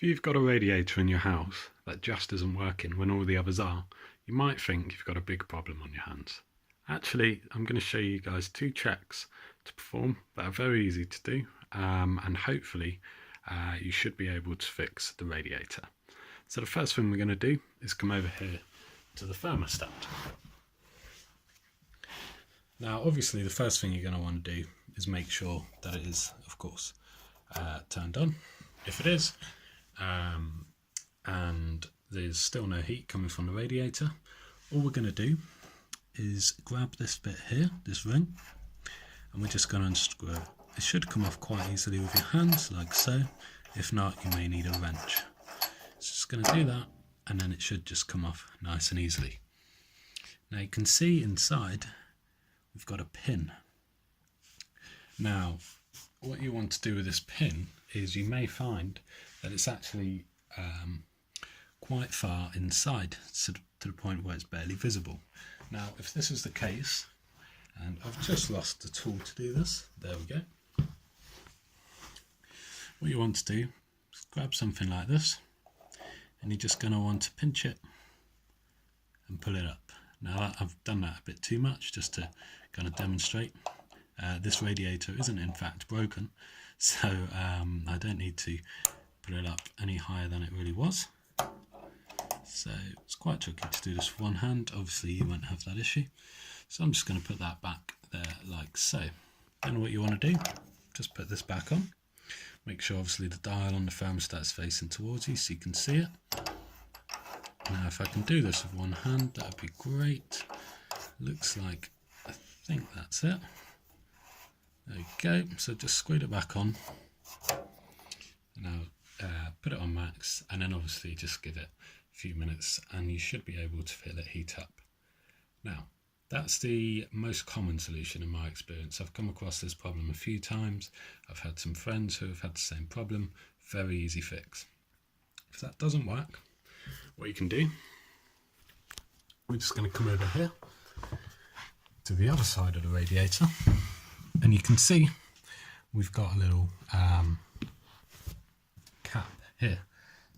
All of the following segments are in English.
If you've got a radiator in your house that just isn't working when all the others are, you might think you've got a big problem on your hands. Actually, I'm going to show you guys 2 checks to perform that are very easy to do, and hopefully you should be able to fix the radiator. So the first thing we're going to do is come over here to the thermostat. Now obviously the first thing you're going to want to do is make sure that it is, of course, turned on. If it is, and there's still no heat coming from the radiator, all we're going to do is grab this bit here, this ring, and we're just going to unscrew it. It should come off quite easily with your hands, like so. If not, you may need a wrench. So just going to do that, and then it should just come off nice and easily. Now you can see inside we've got a pin. Now what you want to do with this pin is you may find that it's actually quite far inside, to the point where it's barely visible. Now if this is the case, and I've just lost the tool to do this, there we go. What you want to do is grab something like this, and you're just going to want to pinch it and pull it up. Now I've done that a bit too much just to kind of demonstrate. This radiator isn't in fact broken, so I don't need to put it up any higher than it really was. So it's quite tricky to do this with one hand. Obviously you won't have that issue. So I'm just going to put that back there like so. Then what you want to do, just put this back on. Make sure obviously the dial on the thermostat is facing towards you so you can see it. Now if I can do this with one hand, that would be great. Looks like, I think that's it. There we go. So just screw it back on. Now put it on max, and then obviously just give it a few minutes and you should be able to feel it heat up. Now that's the most common solution in my experience. I've come across this problem a few times. I've had some friends who have had the same problem. Very easy fix. If that doesn't work, what you can do, we're just going to come over here to the other side of the radiator, and you can see we've got a little cap here.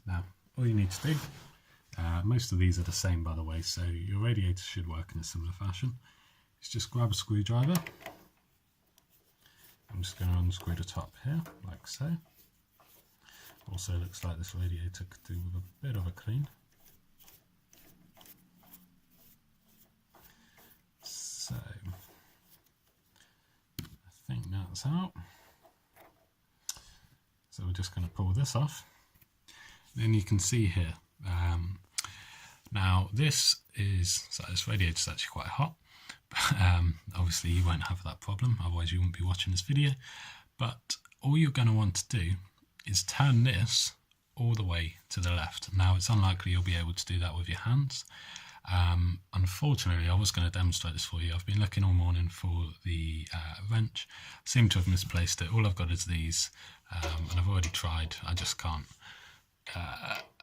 Now all you need to do, most of these are the same by the way, so your radiator should work in a similar fashion. Is just grab a screwdriver. I'm just going to unscrew the top here like so. Also looks like this radiator could do with a bit of a clean. So I think that's out. So we're just going to pull this off. Then you can see here. Now this radiator is actually quite hot. But, obviously you won't have that problem, otherwise you wouldn't be watching this video. But all you're going to want to do is turn this all the way to the left. Now it's unlikely you'll be able to do that with your hands. Unfortunately, I was going to demonstrate this for you. I've been looking all morning for the wrench. I seem to have misplaced it. All I've got is these, and I've already tried. I just can't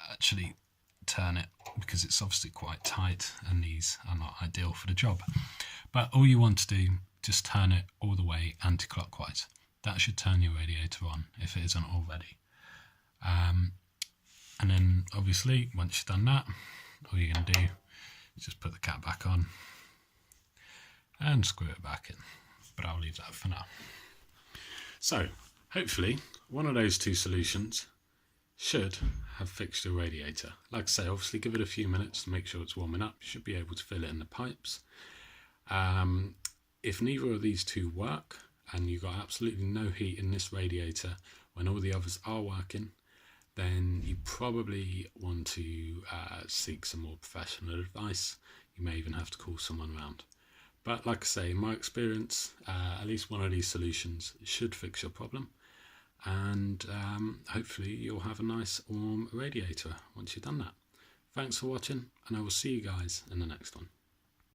actually turn it because it's obviously quite tight and these are not ideal for the job. But all you want to do, just turn it all the way anti-clockwise. That should turn your radiator on if it isn't already. And then obviously once you've done that, all you're going to do is just put the cap back on and screw it back in. But I'll leave that for now. So hopefully one of those 2 solutions should have fixed your radiator. Like I say, obviously give it a few minutes to make sure it's warming up. You should be able to fill it in the pipes. If neither of these 2 work, and you've got absolutely no heat in this radiator when all the others are working, then you probably want to seek some more professional advice. You may even have to call someone around. But like I say, in my experience, at least one of these solutions should fix your problem, and hopefully you'll have a nice warm radiator once you've done that. Thanks for watching, and I will see you guys in the next one.